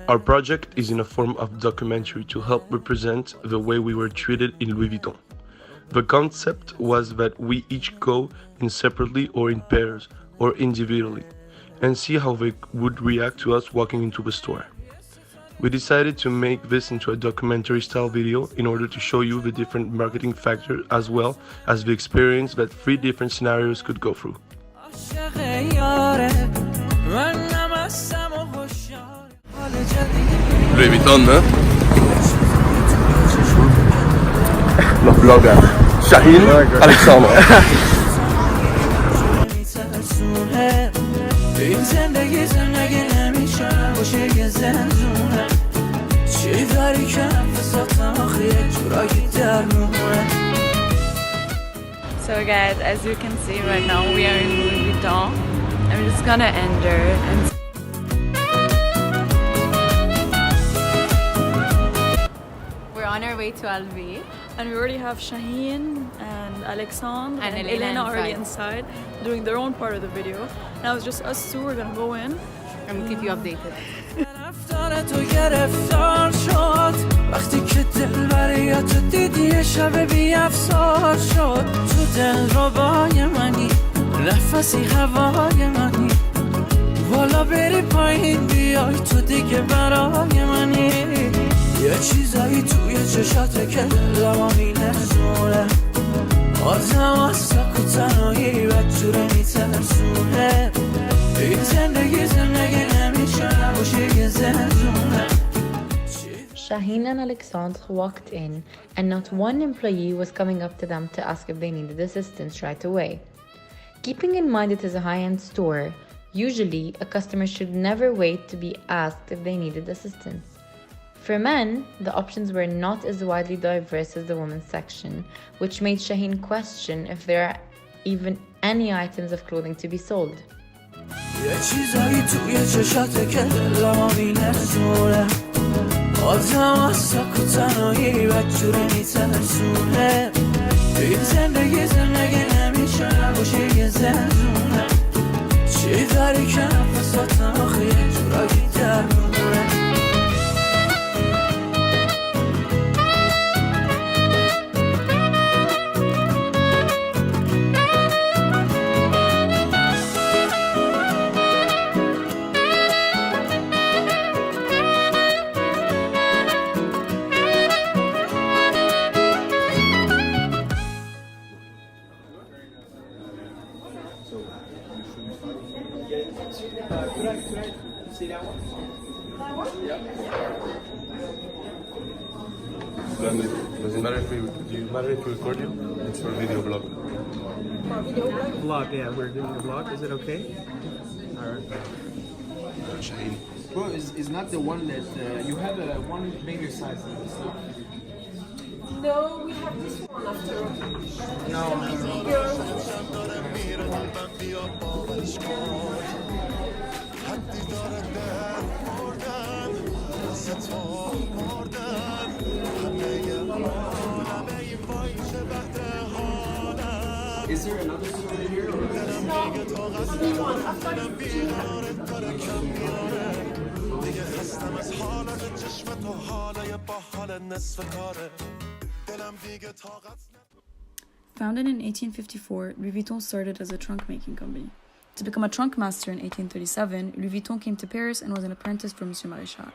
Our project is in a form of documentary to help represent the way we were treated in Louis Vuitton. The concept was that we each go in separately or in pairs or individually and see how they would react to us walking into the store. We decided to make this into a documentary style video in order to show you the different marketing factors as well as the experience that 3 different scenarios could go through. Louis Vuitton, ne? Noch Blogger. Shahin, Alexander. So guys, as you can see right now, we are in Louis Vuitton. I'm just gonna enter and we're on our way to Alvi. And we already have Shaheen and Alexandre and Elena already inside doing their own part of the video. Now it's just us two, we're gonna go in and we'll keep you updated. یه چیزایی توی چشات که دلمو میلرزونه آدم از سکو تنهایی بدجوره میترسونه این زندگی نمیشه نباشه یه زندونه. Shaheen and Alexandre walked in, and not one employee was coming up to them to ask if they needed assistance right away. Keeping in mind it is a high-end store, usually a customer should never wait to be asked if they needed assistance. For men, the options were not as widely diverse as the women's section, which made Shaheen question if there are even any items of clothing to be sold. Does it matter if we record you? It's for a video blog. Vlog, yeah, we're doing a vlog. Is it okay? Alright. Shaheen. Bro, is not the one that you have a one bigger size than this stuff. No, we have this one after all. No. Is there another story here? Or? No, only one. After Founded in 1854, Louis Vuitton started as a trunk-making company. To become a trunk master in 1837, Louis Vuitton came to Paris and was an apprentice for Monsieur Maréchal.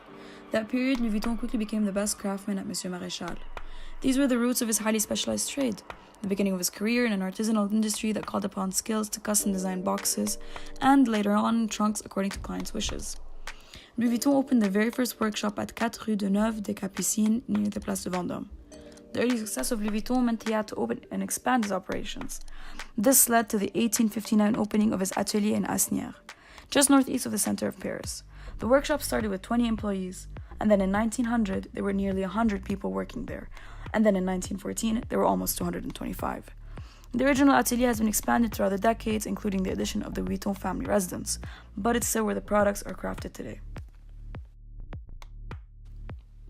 That period, Louis Vuitton quickly became the best craftsman at Monsieur Maréchal. These were the roots of his highly specialized trade, the beginning of his career in an artisanal industry that called upon skills to custom design boxes, and later on, trunks according to clients' wishes. Louis Vuitton opened the very first workshop at 4 Rue de Neuve des Capucines near the Place de Vendôme. The early success of Louis Vuitton meant he had to open and expand his operations. This led to the 1859 opening of his atelier in Asnières, just northeast of the center of Paris. The workshop started with 20 employees, and then in 1900 there were nearly 100 people working there, and then in 1914 there were almost 225. The original atelier has been expanded throughout the decades, including the addition of the Vuitton family residence, but it's still where the products are crafted today.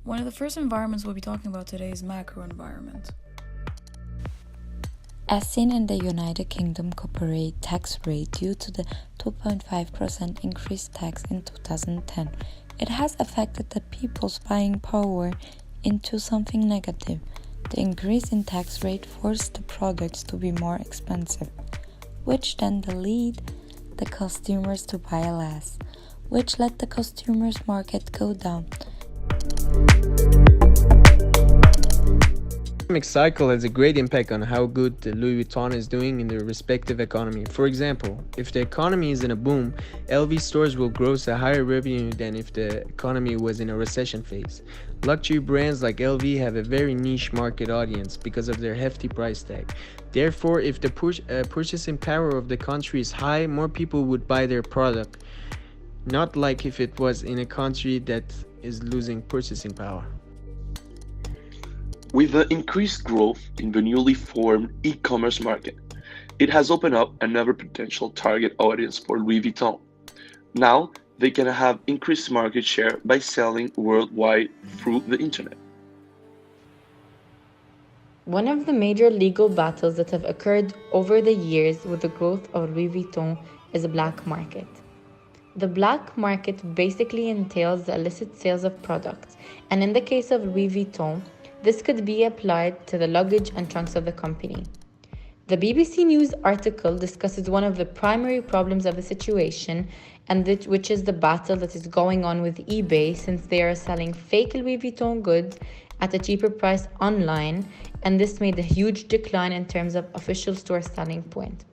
One of the first environments we'll be talking about today is macro environment. as seen in the United Kingdom corporate tax rate due to the 2.5% increased tax in 2010. It has affected the people's buying power into something negative. The increase in tax rate forced the products to be more expensive, which then lead the consumers to buy less, which let the consumers market go down. Economic cycle has a great impact on how good the Louis Vuitton is doing in their respective economy. For example, if the economy is in a boom, LV stores will gross a higher revenue than if the economy was in a recession phase. Luxury brands like LV have a very niche market audience because of their hefty price tag. Therefore, if the purchasing power of the country is high, more people would buy their product, not like if it was in a country that is losing purchasing power. With the increased growth in the newly formed e-commerce market, it has opened up another potential target audience for Louis Vuitton. Now, they can have increased market share by selling worldwide through the internet. One of the major legal battles that have occurred over the years with the growth of Louis Vuitton is the black market. The black market basically entails the illicit sales of products, and in the case of Louis Vuitton, this could be applied to the luggage and trunks of the company. The BBC News article discusses one of the primary problems of the situation, which is the battle that is going on with eBay, since they are selling fake Louis Vuitton goods at a cheaper price online, and this made a huge decline in terms of official store selling point.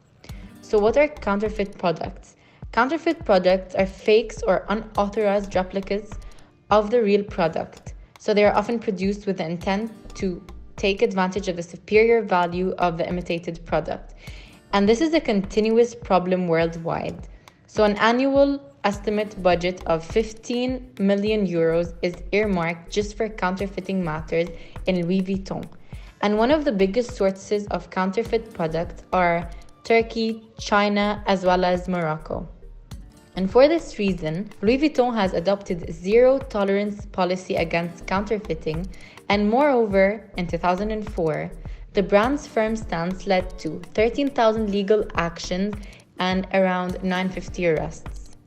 So what are counterfeit products? Counterfeit products are fakes or unauthorized replicas of the real product. So they are often produced with the intent to take advantage of the superior value of the imitated product. And this is a continuous problem worldwide. So an annual estimate budget of 15 million euros is earmarked just for counterfeiting matters in Louis Vuitton. And one of the biggest sources of counterfeit products are Turkey, China, as well as Morocco. And for this reason, Louis Vuitton has adopted zero tolerance policy against counterfeiting, and moreover, in 2004, the brand's firm stance led to 13,000 legal actions and around 950 arrests.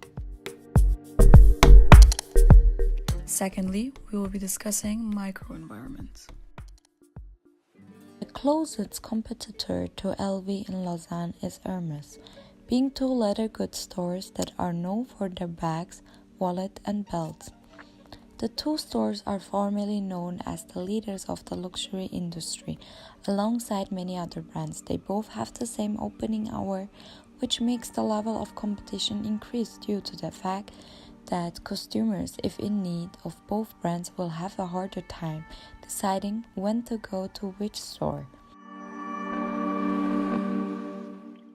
Secondly, we will be discussing microenvironments. The closest competitor to LV in Lausanne is Hermes, being two leather goods stores that are known for their bags, wallet, and belts. The two stores are formerly known as the leaders of the luxury industry, alongside many other brands. They both have the same opening hour, which makes the level of competition increase due to the fact that customers, if in need of both brands, will have a harder time deciding when to go to which store.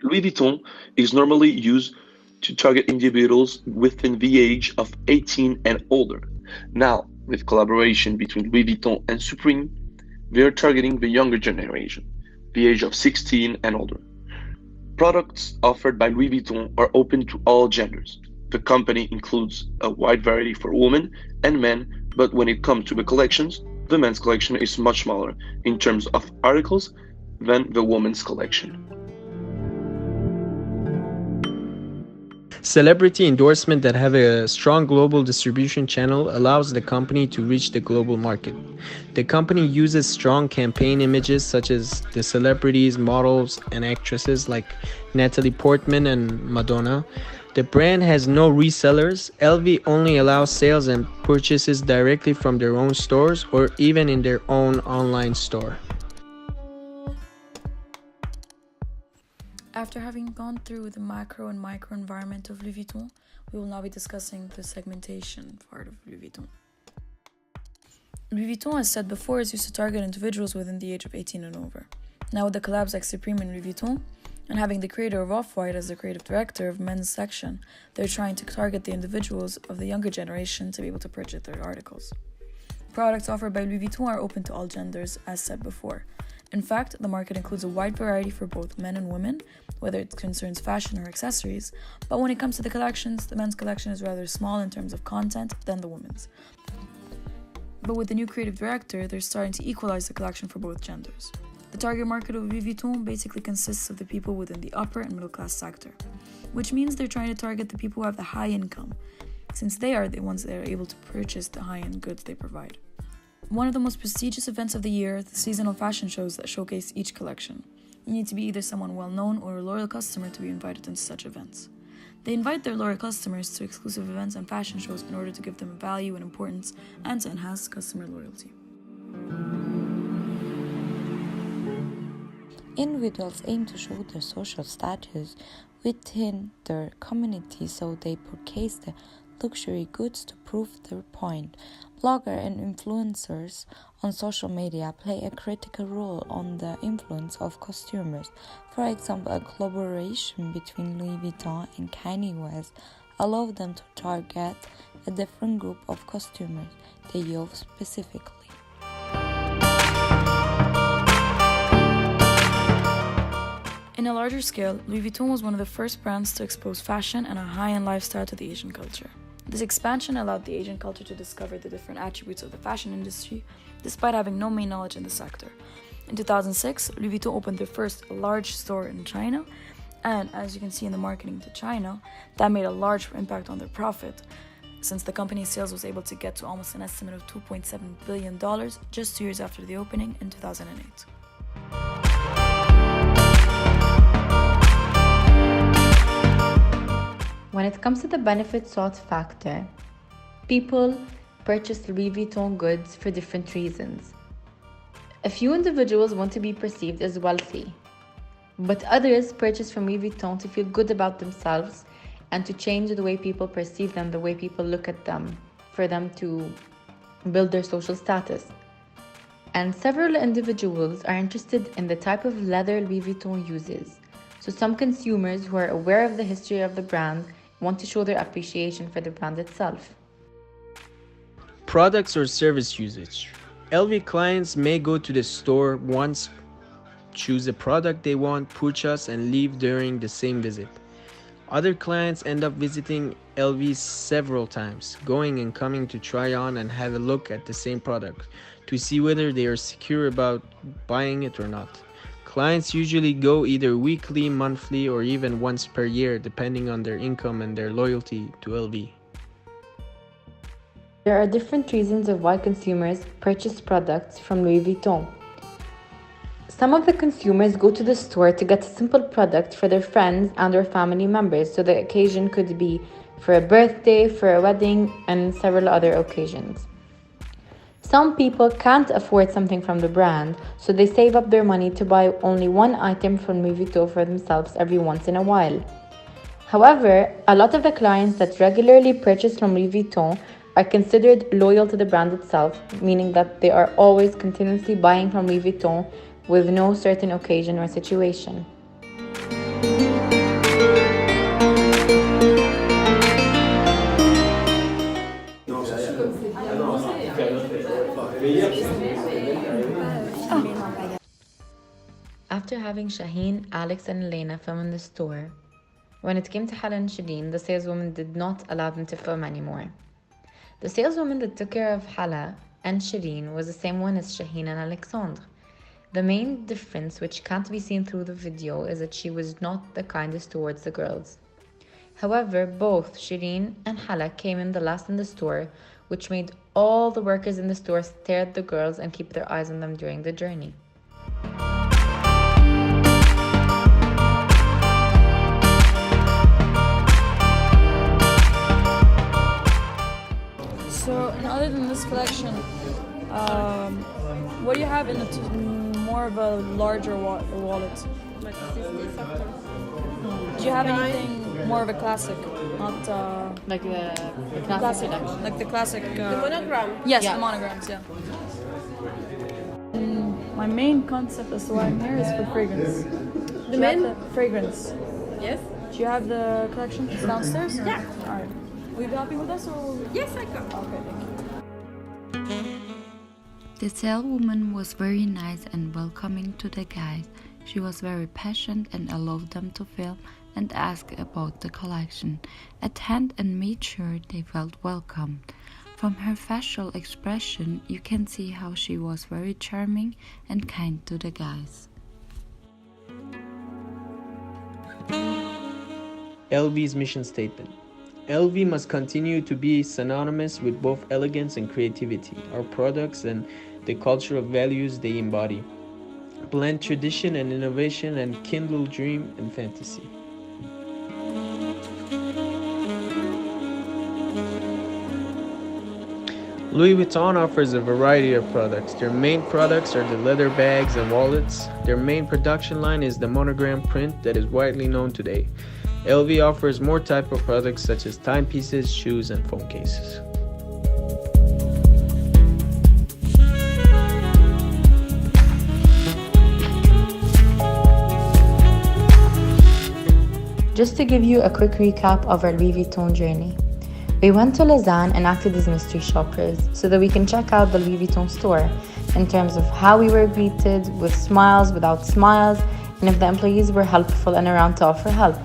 Louis Vuitton is normally used to target individuals within the age of 18 and older. Now, with collaboration between Louis Vuitton and Supreme, they are targeting the younger generation, the age of 16 and older. Products offered by Louis Vuitton are open to all genders. The company includes a wide variety for women and men, but when it comes to the collections, the men's collection is much smaller in terms of articles than the women's collection. Celebrity endorsement that have a strong global distribution channel allows the company to reach the global market. The company uses strong campaign images such as the celebrities, models, and actresses like Natalie Portman and Madonna. The brand has no resellers. LV only allows sales and purchases directly from their own stores or even in their own online store. After having gone through the macro and micro environment of Louis Vuitton, we will now be discussing the segmentation part of Louis Vuitton. Louis Vuitton, as said before, is used to target individuals within the age of 18 and over. Now with the collabs like Supreme and Louis Vuitton, and having the creator of Off-White as the creative director of men's section, they're trying to target the individuals of the younger generation to be able to purchase their articles. Products offered by Louis Vuitton are open to all genders, as said before. In fact, the market includes a wide variety for both men and women, whether it concerns fashion or accessories, but when it comes to the collections, the men's collection is rather small in terms of content than the women's. But with the new creative director, they're starting to equalize the collection for both genders. The target market of Louis Vuitton basically consists of the people within the upper and middle class sector, which means they're trying to target the people who have the high income, since they are the ones that are able to purchase the high-end goods they provide. One of the most prestigious events of the year are the seasonal fashion shows that showcase each collection. You need to be either someone well-known or a loyal customer to be invited into such events. They invite their loyal customers to exclusive events and fashion shows in order to give them value and importance and to enhance customer loyalty. Individuals aim to show their social status within their community, so they purchase the luxury goods to prove their point. Bloggers and influencers on social media play a critical role on the influence of consumers. For example, a collaboration between Louis Vuitton and Kanye West allowed them to target a different group of consumers, the youth specifically. In a larger scale, Louis Vuitton was one of the first brands to expose fashion and a high-end lifestyle to the Asian culture. This expansion allowed the Asian culture to discover the different attributes of the fashion industry, despite having no main knowledge in the sector. In 2006, Louis Vuitton opened their first large store in China, and as you can see in the marketing to China, that made a large impact on their profit, since the company's sales was able to get to almost an estimate of $2.7 billion just 2 years after the opening in 2008. When it comes to the benefit sought factor, people purchase Louis Vuitton goods for different reasons. A few individuals want to be perceived as wealthy, but others purchase from Louis Vuitton to feel good about themselves and to change the way people perceive them, the way people look at them, for them to build their social status. And several individuals are interested in the type of leather Louis Vuitton uses. So some consumers who are aware of the history of the brand want to show their appreciation for the brand itself. Products or service usage. LV clients may go to the store once, choose a product they want, purchase, and leave during the same visit. Other clients end up visiting LV several times, going and coming to try on and have a look at the same product to see whether they are secure about buying it or not. Clients usually go either weekly, monthly, or even once per year, depending on their income and their loyalty to LV. There are different reasons of why consumers purchase products from Louis Vuitton. Some of the consumers go to the store to get a simple product for their friends and or family members, so the occasion could be for a birthday, for a wedding, and several other occasions. Some people can't afford something from the brand, so they save up their money to buy only one item from Louis Vuitton for themselves every once in a while. However, a lot of the clients that regularly purchase from Louis Vuitton are considered loyal to the brand itself, meaning that they are always continuously buying from Louis Vuitton with no certain occasion or situation. After having Shaheen, Alex, and Elena film in the store, when it came to Hala and Shireen, the saleswoman did not allow them to film anymore. The saleswoman that took care of Hala and Shireen was the same one as Shaheen and Alexandre. The main difference, which can't be seen through the video, is that she was not the kindest towards the girls. However, both Shireen and Hala came in the last in the store, which made all the workers in the store stare at the girls and keep their eyes on them during the journey. So, and other than this collection, what do you have in it? More of a larger wallet? Do you have anything more of a classic? Not Like the classic, like the classic. The monogram. Yes, Yeah. the monograms. Yeah. My main concept as to why I'm here is for fragrance. The main? Fragrance. Yes. Do you have the collection downstairs? Yeah. All right. Will you be happy with us or? Yes, I can. Okay, thank you. The saleswoman was very nice and welcoming to the guys. She was very patient and allowed them to film and ask about the collection, attend and made sure they felt welcomed. From her facial expression, you can see how she was very charming and kind to the guys. LV's mission statement. LV must continue to be synonymous with both elegance and creativity. Our products and the cultural values they embody blend tradition and innovation and kindle dream and fantasy. Louis Vuitton offers a variety of products. Their main products are the leather bags and wallets. Their main production line is the monogram print that is widely known today. LV offers more type of products such as timepieces, shoes, and phone cases. Just to give you a quick recap of our Louis Vuitton journey. We went to Lausanne and acted as mystery shoppers so that we can check out the Louis Vuitton store in terms of how we were greeted, with smiles, without smiles, and if the employees were helpful and around to offer help.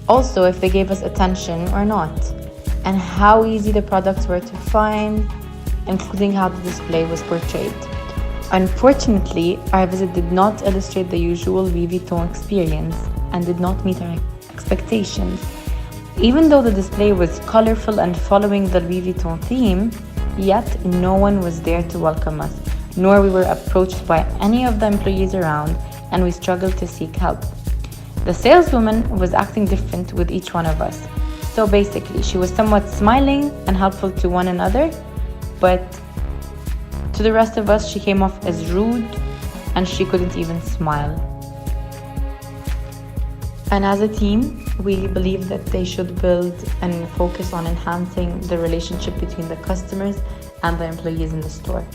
Also, if they gave us attention or not, and how easy the products were to find, including how the display was portrayed. Unfortunately, our visit did not illustrate the usual Louis Vuitton experience and did not meet our expectations. Even though the display was colorful and following the Louis Vuitton theme, yet no one was there to welcome us, nor we were approached by any of the employees around, and we struggled to seek help. The saleswoman was acting different with each one of us. So basically, she was somewhat smiling and helpful to one another, but to the rest of us, she came off as rude and she couldn't even smile. And as a team, we believe that they should build and focus on enhancing the relationship between the customers and the employees in the store.